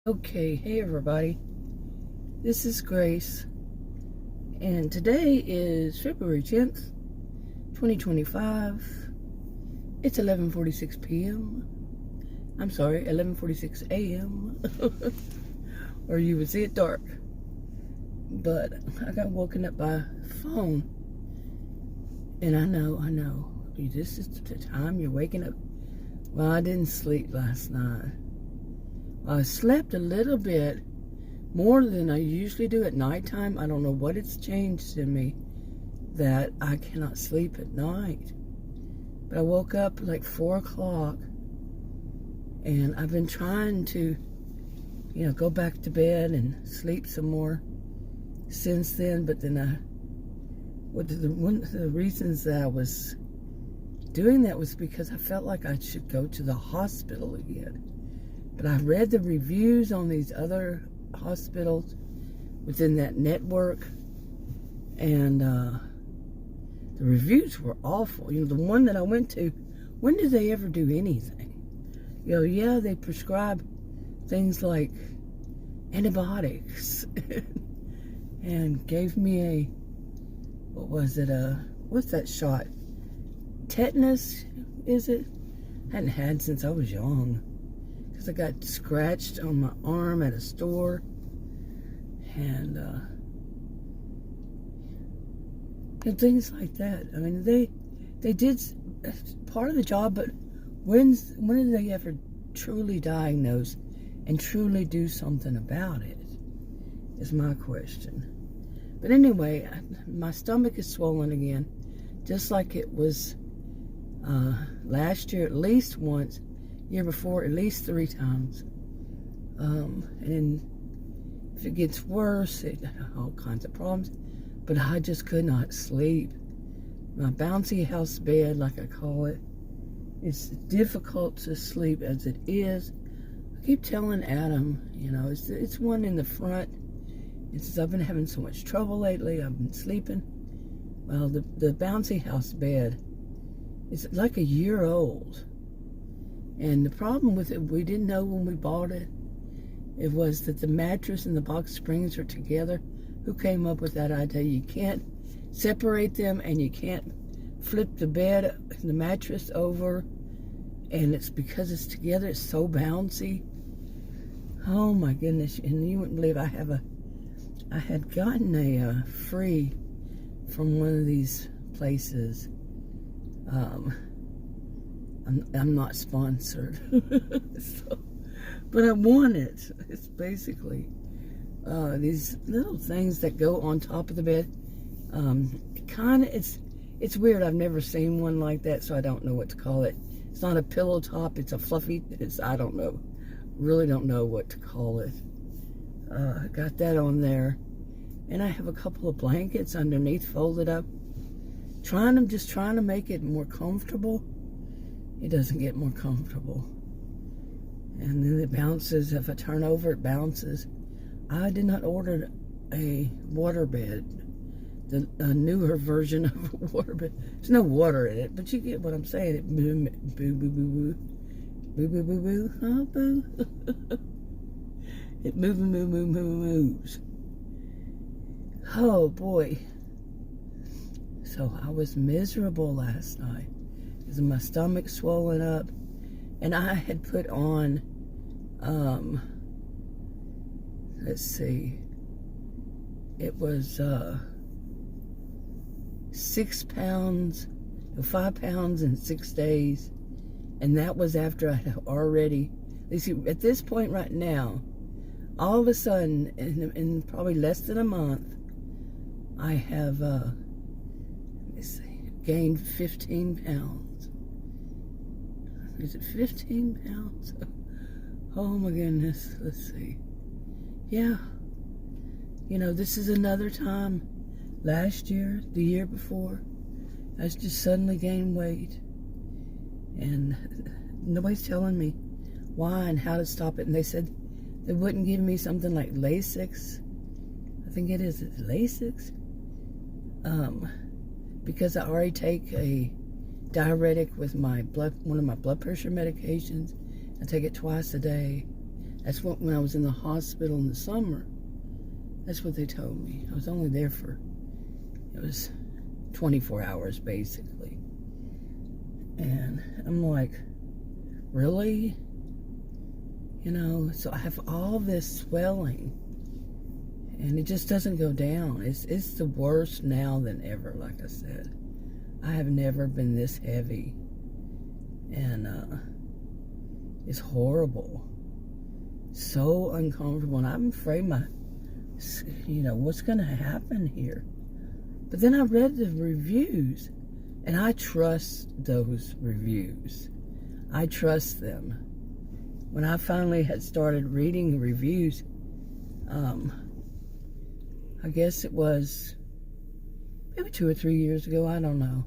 Okay, hey everybody, this is Grace, and today is February 10th, 2025. It's 11:46 p.m. I'm sorry, 11:46 a.m. or you would see it dark. But I got woken up by phone, and I know, this is the time you're waking up. Well, I didn't sleep last night. I slept a little bit more than I usually do at nighttime. I don't know what it's changed in me that I cannot sleep at night. But I woke up like 4 o'clock, and I've been trying to, go back to bed and sleep some more since then. But then one of the reasons that I was doing that was because I felt like I should go to the hospital again. But I read the reviews on these other hospitals within that network, and the reviews were awful. The one that I went to, when did they ever do anything? Yeah, they prescribe things like antibiotics and gave me what's that shot? Tetanus, is it? Hadn't had since I was young. I got scratched on my arm at a store, and things like that. I mean, they did part of the job, but when did they ever truly diagnose and truly do something about it? Is my question. But anyway, my stomach is swollen again, just like it was last year, at least once. Year before, at least 3 times. And if it gets worse, all kinds of problems. But I just could not sleep. My bouncy house bed, like I call it, it's difficult to sleep as it is. I keep telling Adam, it's one in the front. I've been having so much trouble lately. I've been sleeping. Well, the bouncy house bed is like a year old. And the problem with it, we didn't know when we bought it. It was that the mattress and the box springs are together. Who came up with that idea? You can't separate them, and you can't flip the mattress over. And it's because it's together. It's so bouncy. Oh my goodness! And you wouldn't believe I had gotten a free from one of these places. I'm not sponsored, but I want it. It's basically these little things that go on top of the bed. It's weird. I've never seen one like that, so I don't know what to call it. It's not a pillow top. It's a fluffy. I don't know. Really don't know what to call it. I got that on there, and I have a couple of blankets underneath, folded up. Just trying to make it more comfortable. It doesn't get more comfortable. And then it bounces. If I turn over, it bounces. I did not order a waterbed, a newer version of a waterbed. There's no water in it, but you get what I'm saying. It boo, boo, boo, boo, boo, boo, boo, boo, huh, boo? It moves. Oh, boy. So I was miserable last night. My stomach swollen up, and I had put on let's see, it was 6 pounds, 5 pounds in 6 days, and that was after I had already, you see, at this point right now, all of a sudden, in probably less than a month, I have gained 15 pounds. Is it 15 pounds? Oh my goodness. Let's see. Yeah. This is another time. Last year, the year before, I just suddenly gained weight. And nobody's telling me why and how to stop it. And they said they wouldn't give me something like Lasix. I think it's Lasix. Because I already take a diuretic with one of my blood pressure medications. I take it twice a day. That's what, when I was in the hospital in the summer, that's what they told me. I was only there for, it was 24 hours basically. And I'm like, really? You know, so I have all this swelling and it just doesn't go down. It's the worst now than ever, like I said. I have never been this heavy. And it's horrible. So uncomfortable. And I'm afraid what's going to happen here. But then I read the reviews. And I trust those reviews. I trust them. When I finally had started reading reviews, I guess it was maybe 2 or 3 years ago. I don't know.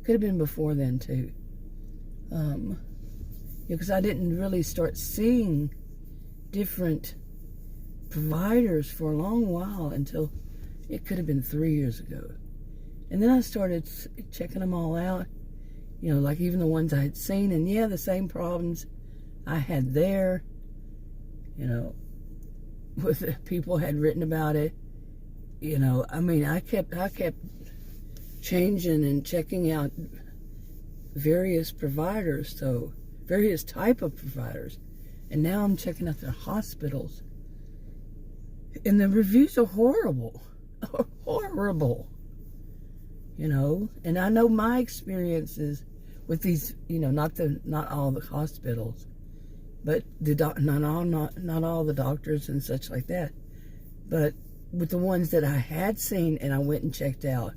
Could have been before then too. Because I didn't really start seeing different providers for a long while until it could have been 3 years ago. And then I started checking them all out, you know, like even the ones I had seen, and yeah, the same problems I had there, you know, with people had written about it, you know. I mean, I kept changing and checking out various providers, so various type of providers, and now I'm checking out their hospitals, and the reviews are horrible, horrible. You know, and I know my experiences with these, you know, not all the hospitals, but not all the doctors and such like that, but with the ones that I had seen and I went and checked out,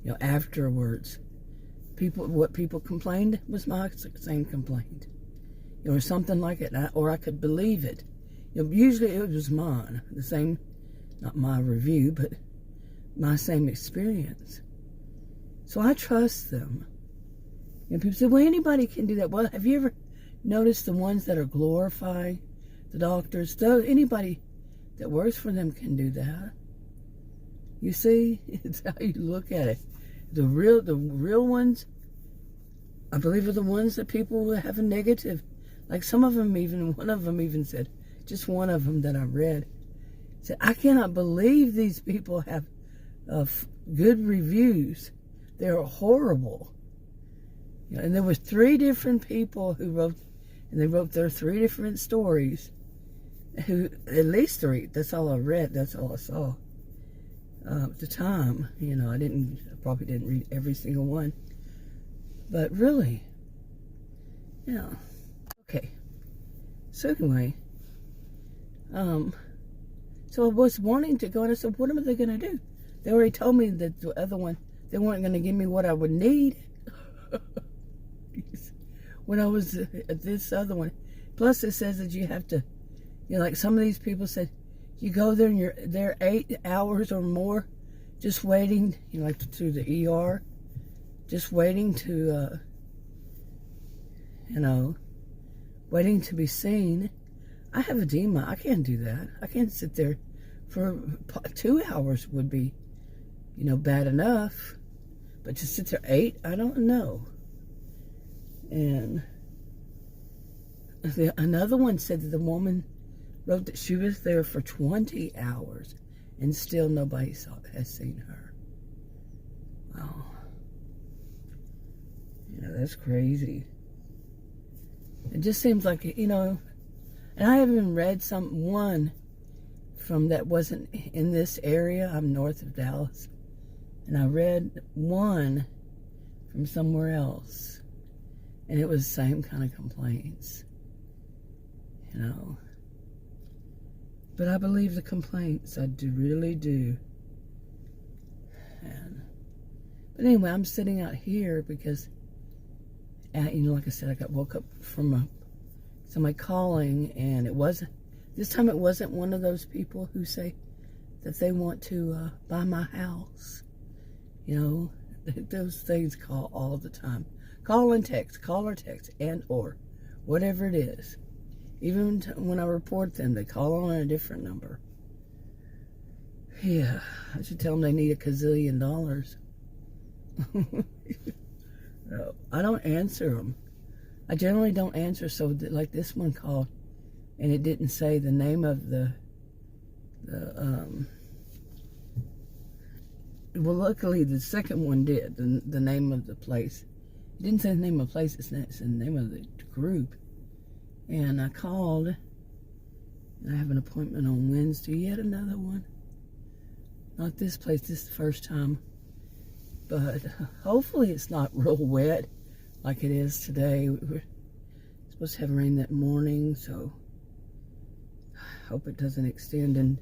you know, afterwards, what people complained was my same complaint, you know, or something like it, or I could believe it. You know, usually it was mine, the same, not my review, but my same experience. So I trust them. And people say, well, anybody can do that. Well, have you ever noticed the ones that are glorifying the doctors? Though anybody that works for them can do that. You see, it's how you look at it. The real ones, I believe, are the ones that people will have a negative. Like some of them one of them even said, just one of them that I read, said, I cannot believe these people have good reviews. They're horrible. You know, and there was 3 different people who wrote, and they wrote their 3 different stories. Who, at least 3. That's all I read. That's all I saw at the time. You know, I probably didn't read every single one. But really, yeah. Okay. So anyway, so I was wanting to go, and I said, what are they going to do? They already told me that the other one, they weren't going to give me what I would need when I was at this other one. Plus, it says that you have to, you know, like some of these people said, you go there and you're there 8 hours or more, just waiting, you know, like through the ER, just waiting to, you know, waiting to be seen. I have edema. I can't do that. I can't sit there for 2 hours would be, you know, bad enough. But to sit there 8, I don't know. And another one said that the woman wrote that she was there for 20 hours and still nobody has seen her. Wow. You know, that's crazy. It just seems like, you know, and I haven't read one from that wasn't in this area. I'm north of Dallas. And I read one from somewhere else. And it was the same kind of complaints. You know. But I believe the complaints. I really do. But anyway, I'm sitting out here because, you know, like I said, I got woke up from somebody calling, and this time it wasn't one of those people who say that they want to buy my house. You know, those things call all the time. Call or text, and or whatever it is. Even when I report them, they call on a different number. Yeah, I should tell them they need $1 gazillion. No, I don't answer them. I generally don't answer, so like this one called and it didn't say the name of well, luckily the second one did, the name of the place. It didn't say the name of the place, it's the name of the group. And I called, and I have an appointment on Wednesday, yet another one. Not this place, this is the first time. But hopefully it's not real wet like it is today. We're supposed to have rain that morning, so I hope it doesn't extend. And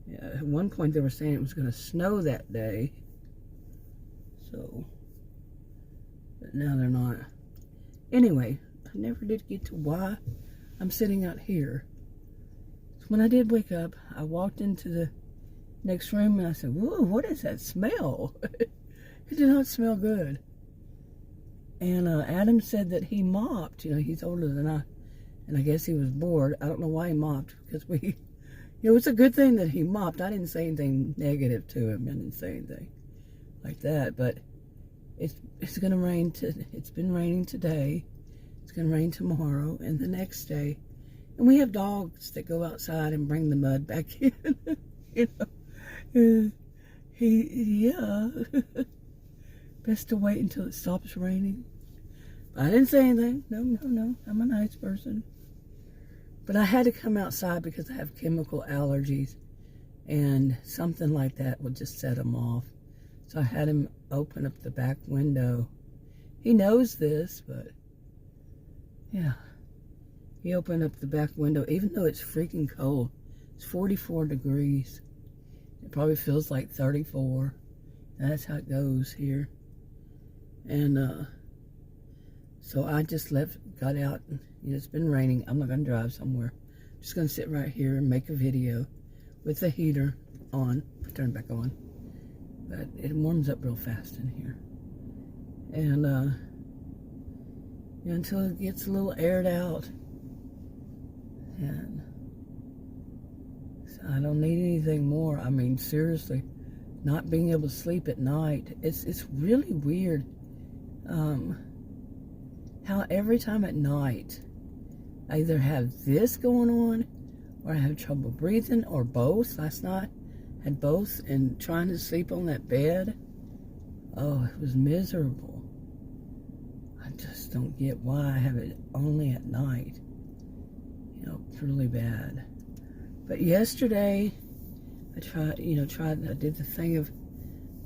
yeah, at one point they were saying it was going to snow that day. So, but now they're not. Anyway, I never did get to why I'm sitting out here. So when I did wake up, I walked into the next room and I said, whoa, what is that smell? It did not smell good. And Adam said that he mopped. You know, he's older than I, and I guess he was bored. I don't know why he mopped, because it's a good thing that he mopped. I didn't say anything negative to him. I didn't say anything like that. But it's going to rain. It's been raining today. It's going to rain tomorrow and the next day. And we have dogs that go outside and bring the mud back in. You know, yeah. Best to wait until it stops raining. I didn't say anything. No. I'm a nice person. But I had to come outside because I have chemical allergies, and something like that would just set him off. So I had him open up the back window. He knows this, but yeah. He opened up the back window, even though it's freaking cold. It's 44 degrees. It probably feels like 34. That's how it goes here. And so I just got out. And, it's been raining. I'm not going to drive somewhere. I'm just going to sit right here and make a video with the heater on. Turn it back on. But it warms up real fast in here. And until it gets a little aired out. And so I don't need anything more. I mean, seriously, not being able to sleep at night. It's really weird. How every time at night, I either have this going on, or I have trouble breathing, or both. Last night, I had both, and trying to sleep on that bed, oh, it was miserable. I just don't get why I have it only at night. It's really bad. But yesterday, I tried, I did the thing of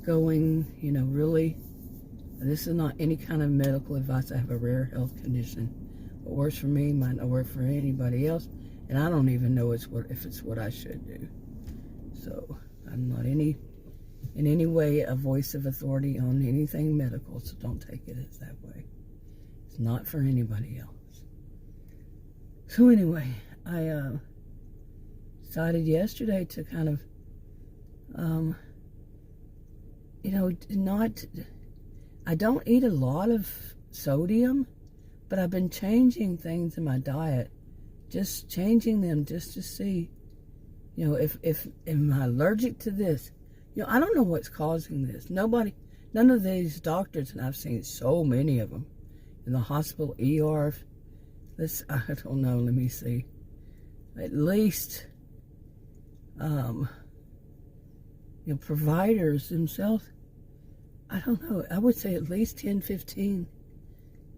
going, really. This is not any kind of medical advice. I have a rare health condition. What works for me might not work for anybody else, and I don't even know if it's what I should do. So I'm not in any way a voice of authority on anything medical, so don't take it as that way. It's not for anybody else. So anyway, I decided yesterday to kind of, I don't eat a lot of sodium, but I've been changing things in my diet, just changing them just to see, if am I allergic to this? I don't know what's causing this. None of these doctors, and I've seen so many of them in the hospital, ER. I don't know. Let me see. At least, providers themselves. I don't know. I would say at least 10, 15.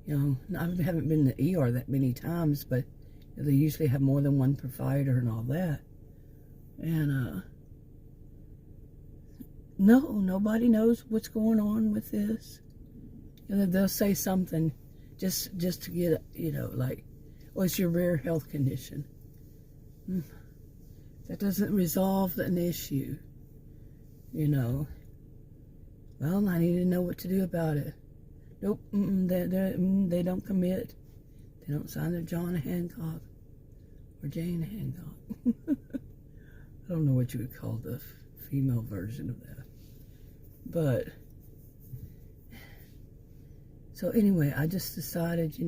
I haven't been in the ER that many times, but they usually have more than one provider and all that. And nobody knows what's going on with this. They'll say something just to get, like, oh, it's your rare health condition. That doesn't resolve an issue, Well, I need to know what to do about it. Nope, they don't commit. They don't sign their John Hancock or Jane Hancock. I don't know what you would call the female version of that. But, so anyway, I just decided,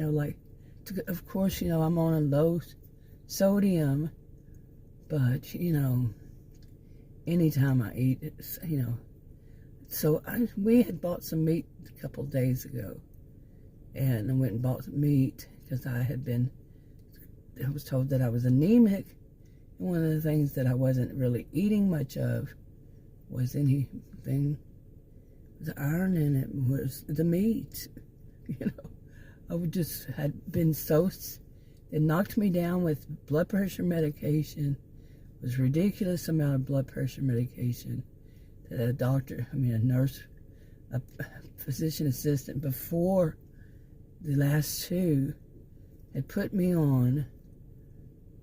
of course, I'm on a low sodium, but, anytime I eat, it's, So we had bought some meat a couple days ago, and I went and bought some meat because I had been I was told that I was anemic. And one of the things that I wasn't really eating much of was anything with iron in it, was the meat. You know, I would just had been so, it knocked me down with blood pressure medication. It was a ridiculous amount of blood pressure medication that a nurse, a physician assistant before the last two had put me on,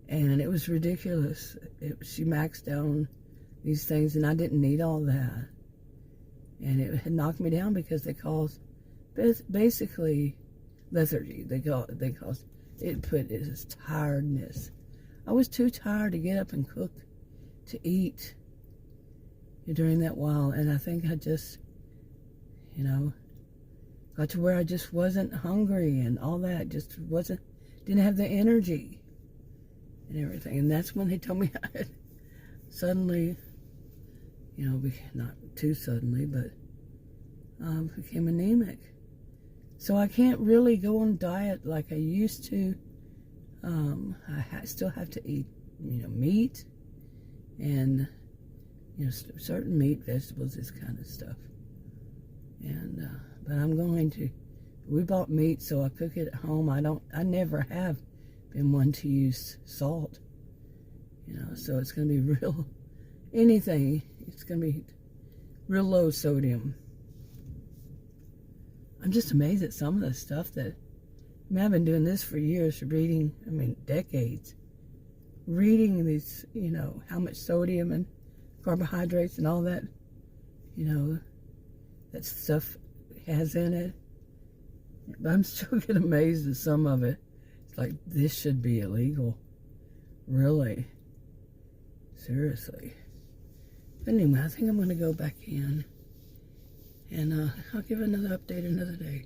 and it was ridiculous. She maxed out on these things, and I didn't need all that. And it had knocked me down because they caused basically lethargy. It put as tiredness. I was too tired to get up and cook, to eat during that while, and I think I just, got to where I just wasn't hungry and all that. Didn't have the energy and everything. And that's when they told me I had suddenly, not too suddenly, but became anemic. So I can't really go on diet like I used to. I still have to eat, meat and, certain meat, vegetables, this kind of stuff. And, but I'm going to, we bought meat, so I cook it at home. I never have been one to use salt, so it's going to be it's going to be real low sodium. I'm just amazed at some of the stuff that, I've been doing this for years, decades. Reading these, how much sodium and carbohydrates and all that, that stuff has in it. But I'm still getting amazed at some of it. It's like, this should be illegal. Really. Seriously. But anyway, I think I'm going to go back in. And I'll give another update another day.